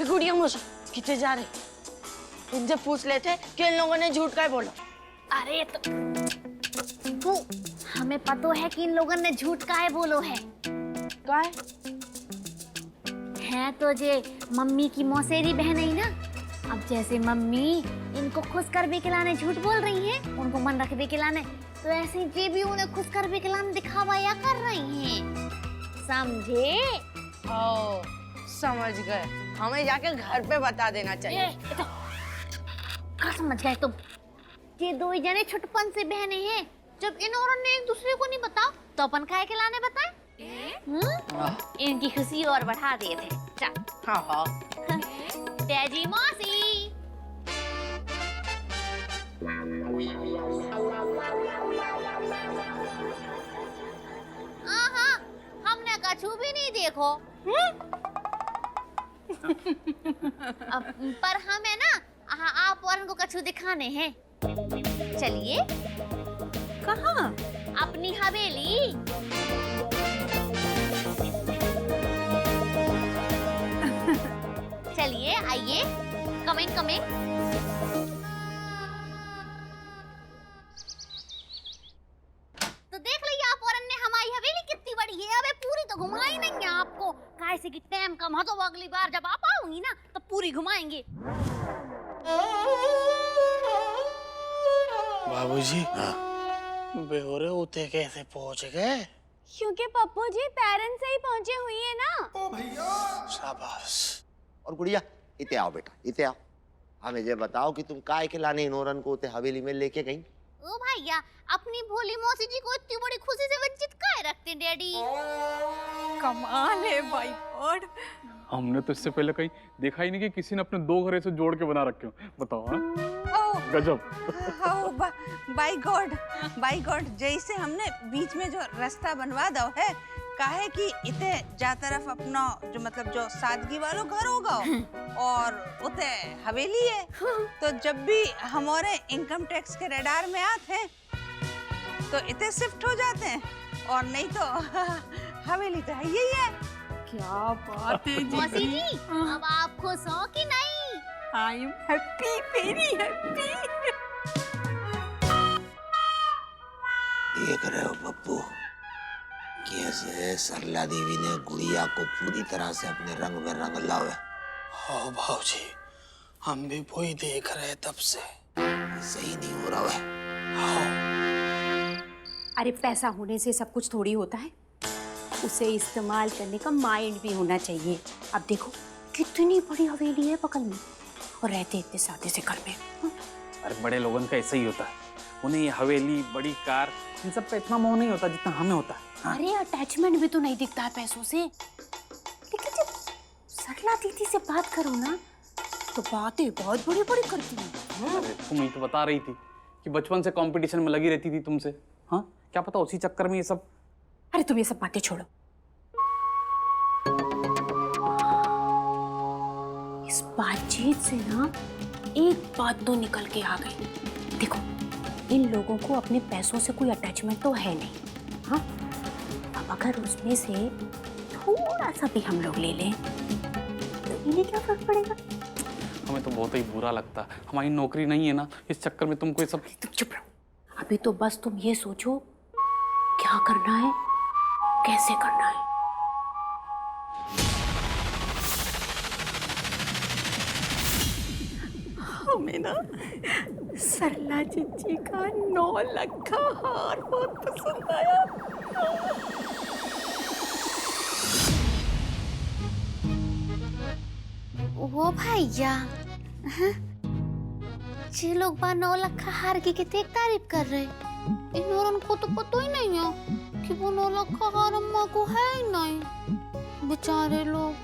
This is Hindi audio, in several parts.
गुड़िया मौसी कितने जा रहे? इनसे पूछ लेते कि इन लोगों ने झूठ का बोला। अरे तो हमें पता है कि इन लोगों ने झूठ काहे बोलो है। काहे? है तो जे मम्मी की मौसेरी बहन है ना। अब जैसे मम्मी इनको खुश करने के लाने झूठ बोल रही हैं, उनको मन रखने के लाने, तो ऐसे ये भी उन्हें खुश करने के लाने दिखावा या कर रही हैं। समझे? ओ, समझ गए। हमें जाके घर पे बता देना चाहिए। तो क्या समझ गए तुम? ये दो ही जने छुटपन से बहने हैं। जब इन औरों ने एक दूसरे को नहीं बताओ तो अपन काहे के लाने बताए? इनकी खुशी और बढ़ा दिए थे। चल। हाँ। तेजी मौसी। हाँ, हमने कछु भी नहीं देखो। पर हमें ना आप और उनको कछु दिखाने हैं। चलिए। कहाँ? अपनी हवेली। चलिए आइए, कमिंग कमिंग। तो देख लीजिए आप और ने हमारी हवेली कितनी बड़ी है। अबे पूरी तो घुमाई नहीं है आपको, कैसे कि टाइम कम हो तो अगली बार जब आप आओगी ना तो पूरी घुमाएंगे। बाबूजी, बेहोरे होते कैसे पहुंच गए? क्योंकि पप्पू जी पेरेंट्स से ही पहुंचे हुई है ना। शाबाश। और गुड़िया इते आओ बेटा, इते आओ। हमें ये बताओ कि तुम काय के लाने इनोरन को उते हवेली में लेके गई? ओ भैया, अपनी भोली मौसी जी को इतनी बड़ी खुशी से वंचित काहे रखते डैडी? कमाल है भाई गॉड। हमने तो इससे पहले कहीं देखा ही नहीं कि किसी ने अपने दो घरे से जोड़ के बना रखे हो। बताओ। हाँ, गजब। बाय गॉड, जैसे हमने बीच में जो रास्ता बनवा दो है, काहे कि इते जा तरफ अपना जो मतलब जो सादगी वालों घर होगा और उते हवेली है। तो जब भी हमारे इनकम टैक्स के रडार में आते हैं तो इते शिफ्ट हो जाते हैं, और नहीं तो हवेली तो है यही है। क्या बात है मौसी जी, अब आप खुश हो कि नहीं? I am happy, very happy. देख रहे हो पप्पू, कैसे सरला देवी ने गुड़िया को पूरी तरह से अपने रंग में रंग लावे। हाँ भाऊजी, हम भी वही देख रहे हैं तब से। सही नहीं हो रहा है। हाँ। अरे पैसा होने से सब कुछ थोड़ी होता है, उसे इस्तेमाल करने का माइंड भी होना चाहिए। अब देखो कितनी बड़ी हवेली है बगल में, और रहते इतने सादे से घर में। अरे बड़े लोगों का ऐसा ही होता है, उन्हें ये हवेली, बड़ी कार, इन सब का इतना मोह नहीं होता जितना हमें होता है। हाँ? अरे अटैचमेंट भी तो नहीं दिखता है पैसों से। लेकिन जब सरला दीदी से बात करो ना तो बातें बहुत बड़ी बड़ी करती हैं। अरे तुम ही तो बता रही थी कि बचपन से कंपटीशन में लगी रहती थी तुमसे। हाँ, क्या पता उसी चक्कर में ये सब। अरे तुम ये सब बातें छोड़ो, इस बातचीत से ना एक बात तो निकल के आ गई। देखो, इन लोगों को अपने पैसों से कोई अटैचमेंट तो है नहीं। हाँ, अब अगर उसमें से थोड़ा सा भी हम लोग ले लें तो इन्हें क्या फर्क पड़ेगा? हमें तो बहुत ही बुरा लगता है, हमारी नौकरी नहीं है ना, इस चक्कर में तुमको ये सब। तुम चुप रहो। अभी तो बस तुम ये सोचो क्या करना है, कैसे करना है। हमें ना सरला जीजी का 9 लाख का हार बहुत पसंद आया। वो भैया, ये लोग 9 लाख का हार की कितनी तारीफ कर रहे। इन औरों को तो पता ही नहीं है कि वो 9 लाख का हार अम्मा को है ही नहीं। बेचारे लोग।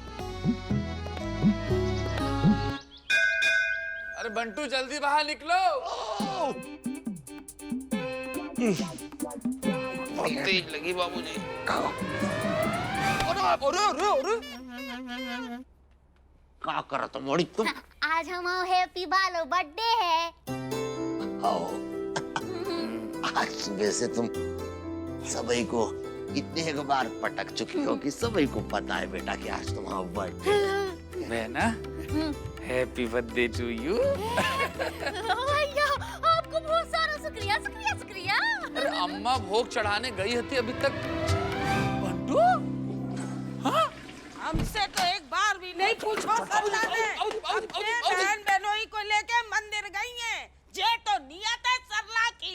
अरे बंटू जल्दी बाहर निकलो। बहुत तेज लगी बाबूजी। क्या करा तुम मोड़ी तुम? आज हम हैप्पी बालो बर्थडे है। आज सुबह से तुम सभी को इतने एक बार पटक चुकी हो कि सभी को पता है बेटा कि आज तुम्हारा बर्थडे। बहना, हैप्पी बर्थडे टू यू। भैया आपको बहुत सारा शुक्रिया शुक्रिया शुक्रिया। अरे अम्मा भोग चढ़ाने गई थी अभी तक। बंटू, हाँ? हमसे तो एक बार भी नहीं पूछो सरला ने। अपने बहन बहनोई को लेके मंदिर गई हैं। ये तो नियत है सरला की।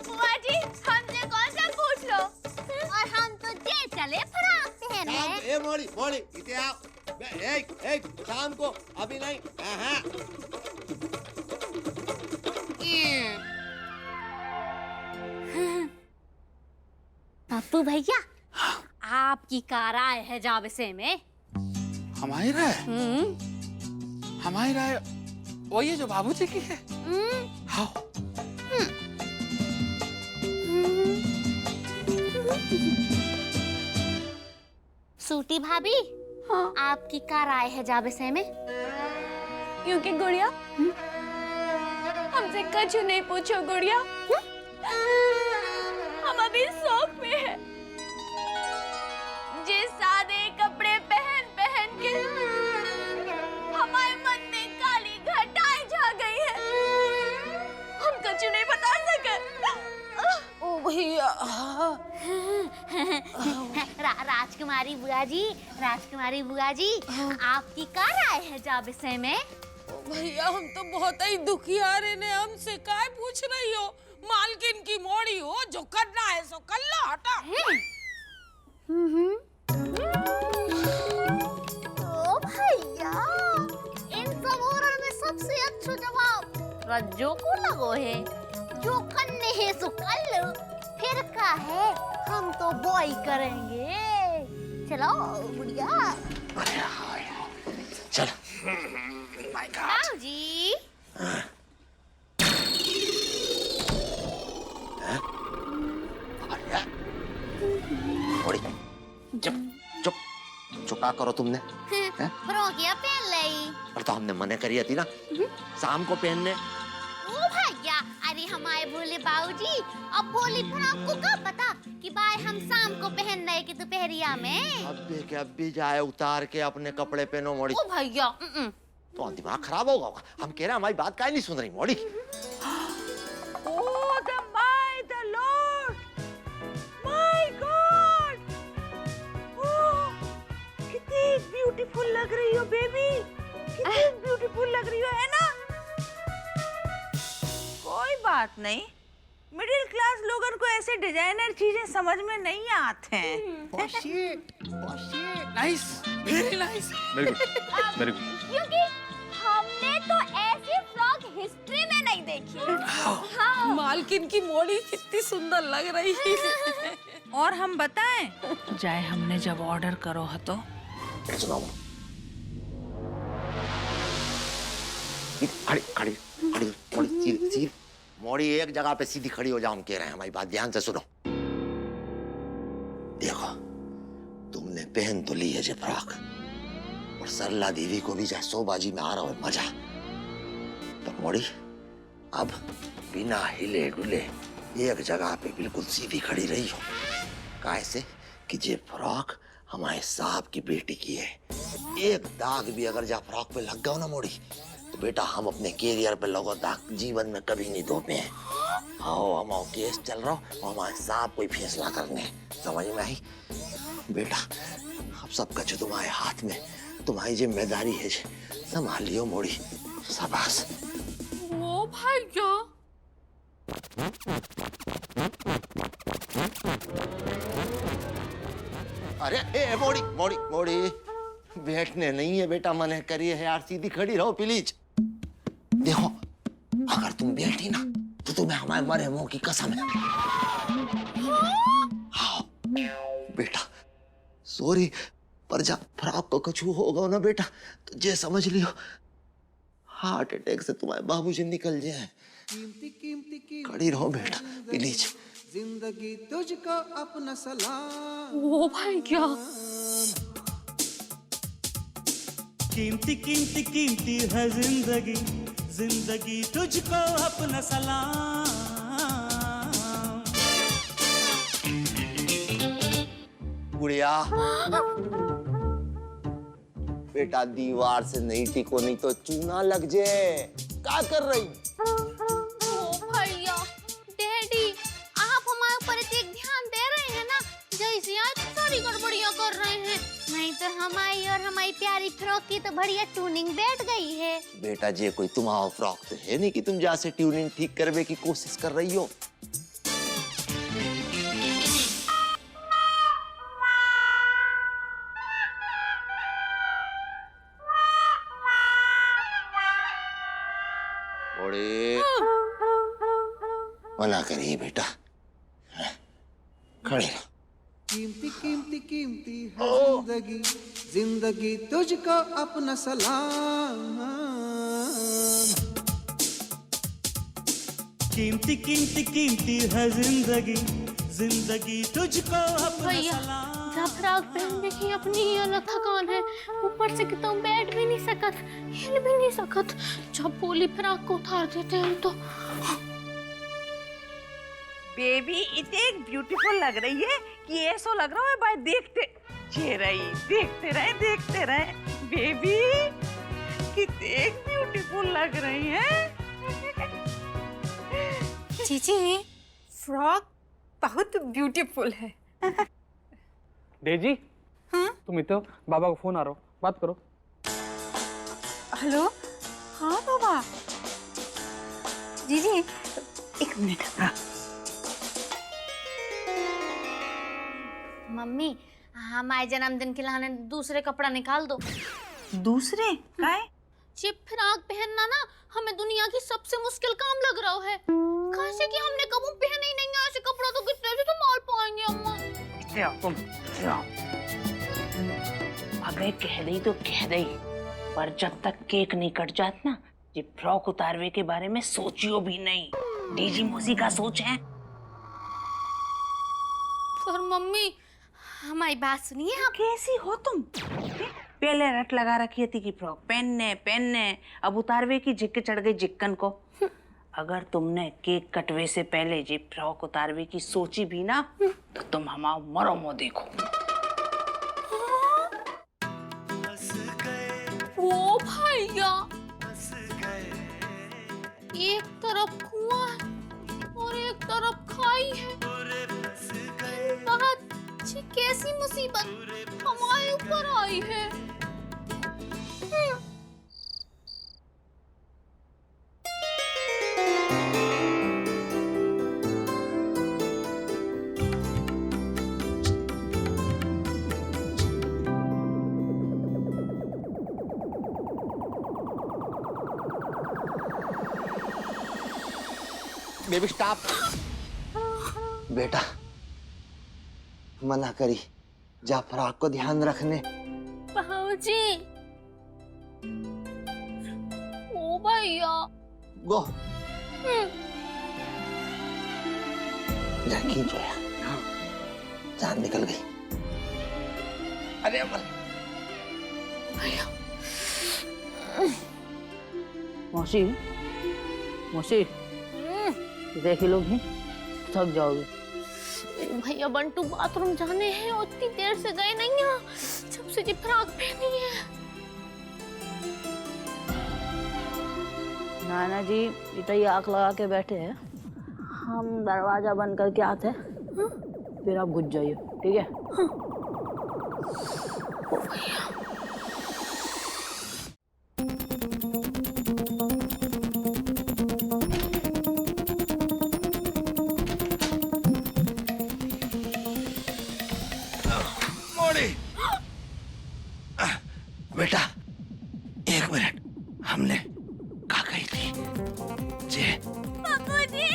बुआ जी हमसे कौन सा पूछ लो, और हम तो जे चले फ्रॉक पहने। ए मोड़ी मोड़ी इते आओ। एक शाम को अभी नहीं। हाँ। पप्पू भैया आपकी कार आए है जाबसे में। हमारी राय? हमारी राय वही है जो बाबूजी की है। हाँ। सूटी भाभी, आपकी कार आए है जाबसे में। क्योंकि गुड़िया हमसे कुछ नहीं पूछो गुड़िया, हम अभी शौक में है। जिस सादे कपड़े पहन पहन के हमारे मन में काली घटाएं छा गई है, हम कुछ नहीं बता सके। ओ भैया, राजकुमारी बुआ जी आपकी कार आए है जाबसे में। भैया हम तो बहुत ही दुखियारे ने, हमसे काय पूछ रही हो? मालकिन की मोड़ी हो, जो करना है सो कर लो, हटा। ओ भैया, इन सब औरत में सबसे अच्छा जवाब रज्जो को लगो है। जो करने है सो कर लो, फिर का है, हम तो बॉय करेंगे। चलो बुढ़िया। अरे हाँ चल। माय गॉड जी मोड़ी चुप चुप चुका करो तुमने। फ्रॉकिया पहन ली। और तो हमने मना करी थी ना शाम को पहनने। ओ भैया, अरे हमारे भोले बाबूजी, अब भोली फ्रॉक को कब पता कि भाई हम शाम को पहन रहे कि दोपहरिया में। अब भी जाए उतार के अपने कपड़े पहनो मोड़ी। ओ भैया तो दिमाग खराब होगा। हम कह रहे हैं हमारी बात काहे नहीं सुन रही मोड़ी। Oh, the Lord! My God! Oh, कितनी ब्यूटीफुल लग रही हो बेबी, कितनी ब्यूटीफुल लग रही हो, है ना? कोई बात नहीं, मिडिल क्लास लोगों को ऐसे डिजाइनर चीजें समझ में नहीं आते हैं। Nice, very nice. Very good, very good. क्योंकि हमने तो ऐसी फ्रॉक हिस्ट्री में नहीं देखी। मालकिन की मोड़ी कितनी सुंदर लग रही है। और हम बताएं, जाए हमने जब ऑर्डर करो है तो सुनो खड़ी खड़ी खड़ी मोड़ी सीधी मोड़ी एक जगह पे सीधी खड़ी हो जाओ। हम कह रहे हैं हमारी बात ध्यान से सुनो। देखो तुमने पहन तो ली है जे फ्रॉक, और सरला देवी को भी चाहे सोबाजी में आ रहा हो मजा। तो मोड़ी अब बिना हिले डुले एक जगह पे बिल्कुल सीधी खड़ी रही हो। कैसे कि जे फ्रॉक हमारे साहब की बेटी की है। एक दाग भी अगर जा फ्रॉक पे लग गया ना मोड़ी, तो बेटा हम अपने कैरियर पे लगो दाग जीवन में कभी नहीं धोपे हैं। आओ हमारा केस चल रहा हो और हमारे साहब कोई फैसला करने, समझ में आई बेटा? अब सब कुछ तुम्हारे हाथ में, तुम्हारी जिम्मेदारी है, संभालियो मोड़ी। शाबाश। ओ भैया, अरे ए मोड़ी मोड़ी मोड़ी बैठने नहीं है बेटा, मने करिए है यार, सीधी खड़ी रहो प्लीज। देखो अगर तुम बैठी ना तो तुम्हें हमारे मरे मुंह की कसम है। हाँ बेटा सॉरी, पर जब फ्रॉक को कुछ होगा ना बेटा तो जे समझ लियो हार्ट अटैक से तुम्हारे बाबूजी निकल जाए। खड़ी रहो बेटा प्लीज। जिंदगी तुझको अपना सलाम। ओ भाई क्या कीमती कीमती कीमती है जिंदगी, जिंदगी तुझको अपना सलाम। गुड़िया बेटा दीवार से नहीं टिको नहीं तो चूना लग जाए। क्या कर रही? ओ भैया, डैडी, आप हमारे ऊपर इतना ध्यान दे रहे हैं ना, जैसे आज सारी गड़बड़ियां कर रहे हैं। नहीं तो हमारी और हमारी प्यारी फ्रॉक की तो बढ़िया ट्यूनिंग बैठ गई है। बेटा जे कोई तुम्हारा फ्रॉक तो है नहीं कि तुम जैसे ट्यूनिंग ठीक करने की कोशिश कर रही हो। मना करिए बेटा, खड़े रहो। कीमती कीमती कीमती है जिंदगी, जिंदगी तुझको अपना सलाम। कीमती कीमती कीमती है जिंदगी, जिंदगी तुझको अपना भैया, सलाम। जब फ्रॉक पहनने की अपनी ही अलग थकान है, ऊपर से कि तुम बैठ भी नहीं सकत, हिल भी नहीं सकत। जब बोली फ्रॉक को उतार देते हैं तो बेबी इतने ब्यूटीफुल लग रही है कि ऐसा लग रहा है भाई देखते रहे बेबी कितने ब्यूटीफुल लग रही है। जीजी, फ्रॉक बहुत ब्यूटीफुल है। डेजी, हाँ? तुम इधर, बाबा को फोन आ रहा हो, बात करो। हेलो, हाँ बाबा। जीजी, एक मिनट। हाँ। मम्मी, हमारे जन्मदिन के लाने दूसरे कपड़ा निकाल दो। दूसरे काय? ये फ्रॉक पहनना ना हमें दुनिया की सबसे मुश्किल काम लग रहा है। कैसे कि हमने कभी पहने ही नहीं है ऐसे कपड़ा, तो कितने से संभाल पाएंगे अम्मा? अबे कह दई तो कह दई, पर जब तक केक नहीं कट जात ना, ये फ्रॉक उतारवे के बारे में सोचियो भी नहीं। डीजी मौसी का सोच है। पर मम्मी, हमारी बात सुनिए आप। कैसी हो तुम? पहले रट लगा रखी थी कि फ्रॉक पहनने, अब उतारवे की जिक्के चढ़ गई जिक्कन को। अगर तुमने केक कटवे से पहले ये फ्रॉक उतारवे की सोची भी ना, तो तुम हमारा मरो मुँह देखो। ओ भैया, एक तरफ कुआं और एक तरफ खाई है। बात कैसी मुसीबत हमारे ऊपर आई है। Baby stop. बेटा मना करी, जा फ्रॉक को ध्यान रखने। बाबूजी, ओ भैया, गो जाकी जो है, जान निकल गई। अरे अमर भैया, मौसी, मौसी देख लो भी, थक जाओगे। भैया बंटू बाथरूम जाने हैं, उतनी देर से गए नहीं हैं, जब से ये फ्रॉक पहनी है। नाना जी इतना ही आंख लगा के बैठे हैं, हम दरवाजा बंद करके आते हैं, फिर आप घुस जाइए, ठीक है? बेटा एक मिनट, हमने कहा गई थी जे बाबूजी,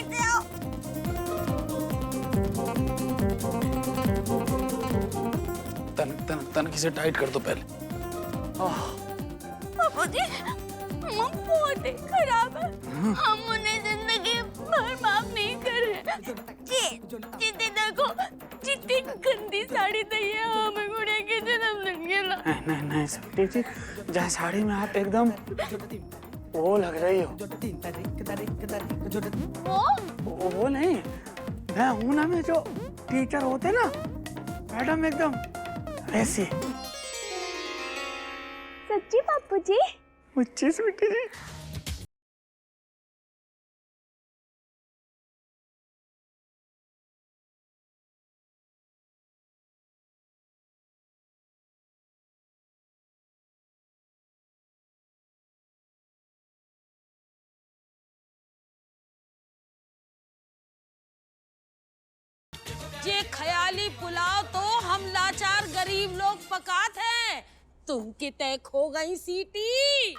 इधर आओ। तन किसे टाइट कर दो पहले। बाबूजी, हम बहुत ही खराब है, हम उन्हें जिंदगी भर माफ नहीं करे। जितने देखो, जितनी गंदी साड़ी दी है हमें गुड़े के जन्मदिन के लिए। नहीं सत्य जी, जहाँ साड़ी में आप एकदम वो लग रही हो। वो नहीं, मैं हूं ना, मैं जो टीचर होते ना मैडम, एकदम ऐसे सच्ची पापू जी? मुझे स्वीटी जी। ये ख्याली पुलाव तो हम लाचार गरीब लोग पकाते हैं। तुम कितने खो गई सीटी।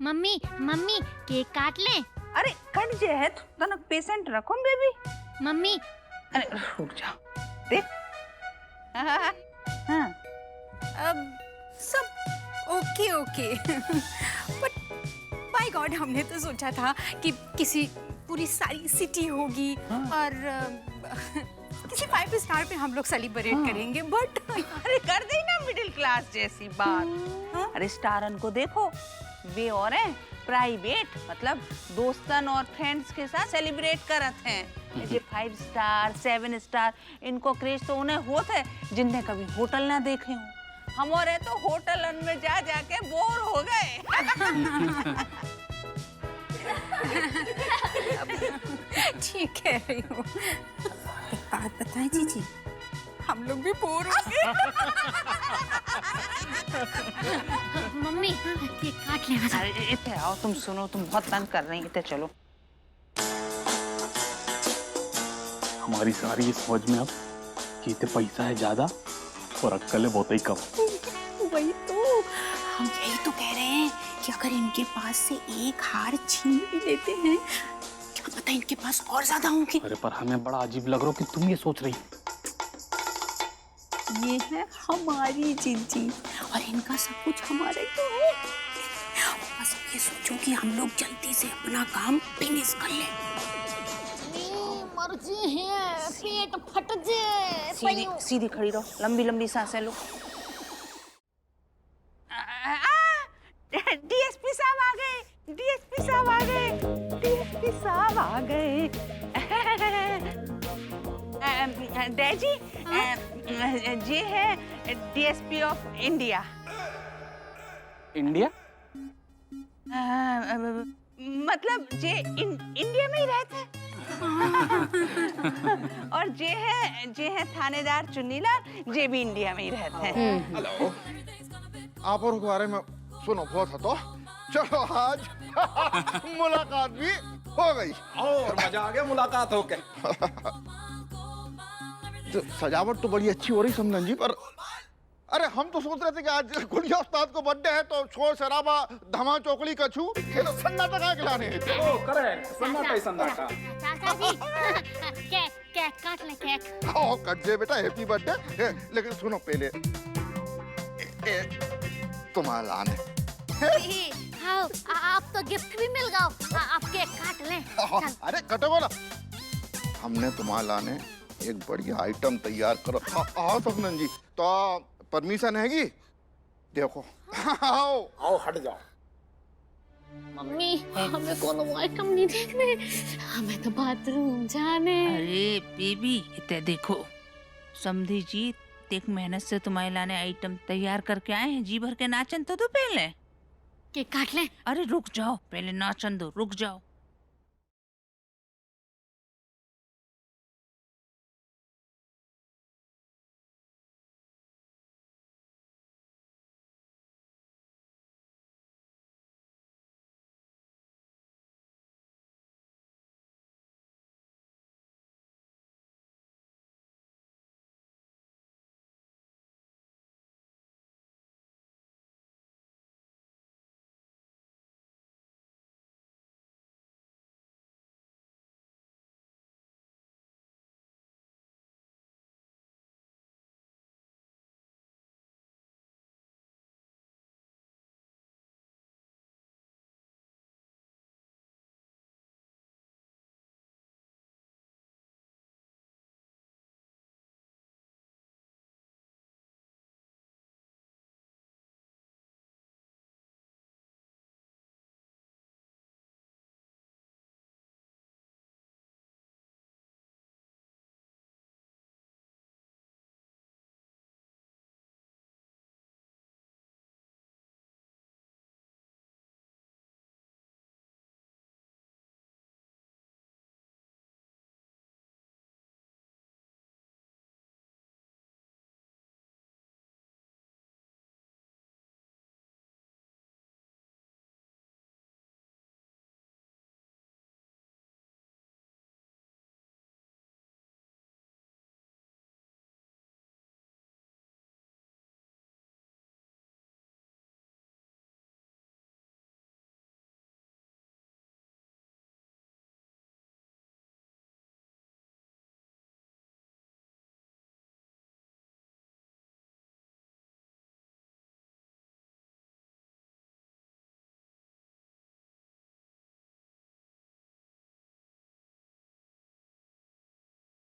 मम्मी मम्मी केक काट ले। अरे कट जे है तो तनक पेशेंट रखो बेबी। मम्मी अरे रुक जाओ देख। हाँ अब सब okay okay but by God हमने तो सोचा था कि किसी पूरी सारी सिटी होगी और किसी 5 स्टार पे हम लोग सेलिब्रेट करेंगे बट अरे कर दी ना मिडिल क्लास जैसी बात। अरे स्टारन को देखो, वे और हैं प्राइवेट, मतलब दोस्तन और फ्रेंड्स के साथ सेलिब्रेट करत हैं। ये 5 स्टार 7 स्टार इनको क्रेज तो उन्हें होता है जिनने कभी होटल ना देखे हो। हमारे तो होटल में जा जाके बोर हो गए। ठीक कह रही हूँ। एक बात बताएं जीजी, हम लोग भी बोर हो गए। मम्मी केक काट ले। अरे इतने आओ, तुम सुनो, तुम बहुत तंग कर रही, इतने चलो। हमारी सारी ये समझ में अब कि इतने पैसा है ज्यादा और अक्कल है बहुत ही कम। वही तो हम यही तो कह रहे हैं कि अगर इनके पास से एक हार छीन भी लेते हैं क्या पता इनके पास और ज्यादा होंगे। अरे पर हमें बड़ा अजीब लग रहा हो कि तुम ये सोच रही। ये है हमारी जिंदगी और इनका सब कुछ हमारा ही तो है। बस ये सोचो कि हम लोग जल्दी से अपना काम फिनिश कर लें। मर्जी है पेट फट जाए। सीधी सीधी खड़ी रहो, लंबी लंबी सांसें लो। डीएसपी साहब आ गए, डीएसपी साहब आ गए, डीएसपी साहब आ गए। डैडी ये है डीएसपी ऑफ इंडिया। इंडिया? मतलब जे इंडिया में ही रहते हैं। और जे है थानेदार चुन्नीलाल, जे भी इंडिया में ही रहते हैं। हेलो, आप और बारे में सुनो बहुत है तो चलो आज मुलाकात भी हो गई और मजा आ गया मुलाकात होके। तो सजावट तो बड़ी अच्छी हो रही समझन जी, पर अरे हम तो सोच रहे थे कि आज गुड़िया उस्ताद को बर्थडे है तो शोर शराबा धमा चौकड़ी कछू ये तो सन्नाटा का खिलाने हैं। ओ करेक्ट, सन्नाटा ही सन्नाटा। चाचा जी केक केक काट ले केक। आओ कट जे बेटा, हैप्पी बर्थडे। लेकिन सुनो पहले तुम्हारा लाने हाँ आप तो गिफ्ट भी मिल गया, आप केक काट ले। अरे कटो ना, हमने तुम्हारा लाने एक बढ़िया आइटम तैयार करो। आओ सपनन जी, तो परमिशन हैगी? देखो आओ आओ हट जाओ। मम्मी हमें कोनो आइटम नहीं देखने, हमें तो बाथरूम जाने। अरे बेबी इतने देखो, समझी जी देख मेहनत से तुम्हारे लाने आइटम तैयार करके आए हैं, जी भर के नाचन तो पहले केक काट ले। अरे रुक जाओ, पहले नाचन दो, रुक जाओ।